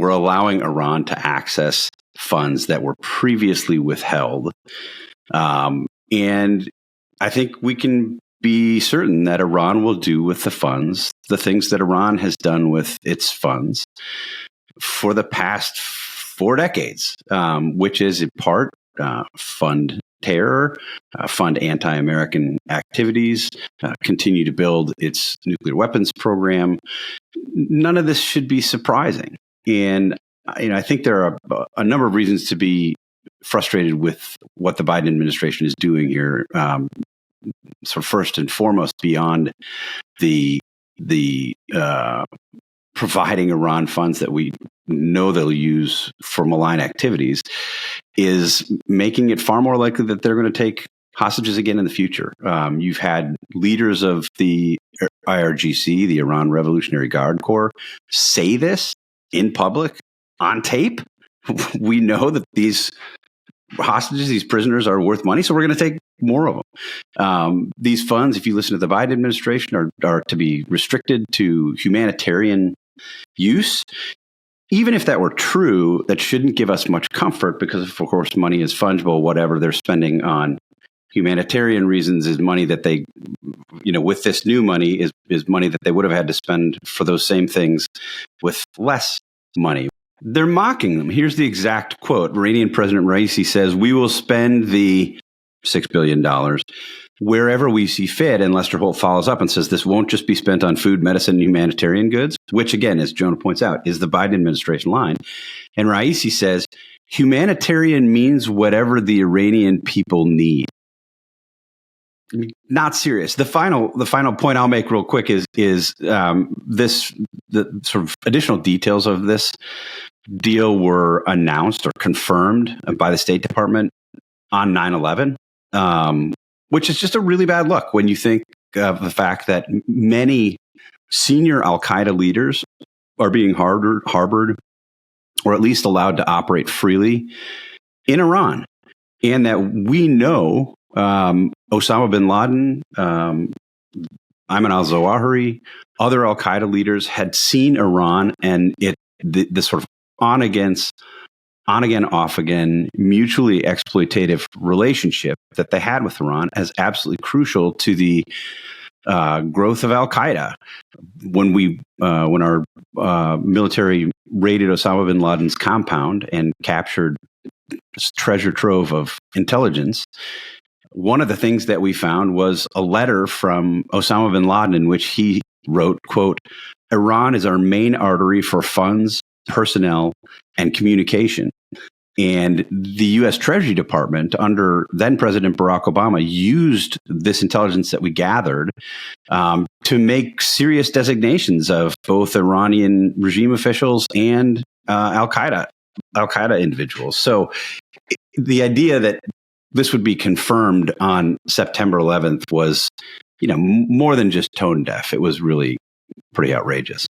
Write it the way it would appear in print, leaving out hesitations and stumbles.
we're allowing Iran to access funds that were previously withheld. And I think we can be certain that Iran will do with the funds the things that Iran has done with its funds for the past 4 decades, which is in part fund terror, fund anti-American activities, continue to build its nuclear weapons program. None of this should be surprising. And I think there are a number of reasons to be frustrated with what the Biden administration is doing here. So first and foremost, beyond the providing Iran funds that we know they'll use for malign activities, is making it far more likely that they're going to take hostages again in the future. You've had leaders of the IRGC, the Iran Revolutionary Guard Corps, say this in public on tape. We know that these hostages, these prisoners, are worth money, so we're going to take more of them. These funds, if you listen to the Biden administration, are to be restricted to humanitarian use. Even if that were true, that shouldn't give us much comfort because, of course, money is fungible. Whatever they're spending on humanitarian reasons is money that they, with this new money is money that they would have had to spend for those same things with less money. They're mocking them. Here's the exact quote. Iranian President Raisi says, "We will spend the $6 billion wherever we see fit." And Lester Holt follows up and says, "This won't just be spent on food, medicine, and humanitarian goods," which, again, as Jonah points out, is the Biden administration line. And Raisi says, "Humanitarian means whatever the Iranian people need." Not serious. The final point I'll make real quick is the sort of additional details of this deal were announced or confirmed by the State Department on 9/11, which is just a really bad look when you think of the fact that many senior Al-Qaeda leaders are being harbored or at least allowed to operate freely in Iran, and that we know Osama bin Laden, Ayman al-Zawahiri, other Al-Qaeda leaders had seen Iran and the sort of on again, off again, mutually exploitative relationship that they had with Iran as absolutely crucial to the growth of Al-Qaeda. When our military raided Osama bin Laden's compound and captured this treasure trove of intelligence, one of the things that we found was a letter from Osama bin Laden in which he wrote, quote, "Iran is our main artery for funds, personnel, and communication." And the U.S. Treasury Department under then President Barack Obama used this intelligence that we gathered to make serious designations of both Iranian regime officials and Al-Qaeda individuals. So the idea that this would be confirmed on September 11th was, more than just tone deaf. It was really pretty outrageous.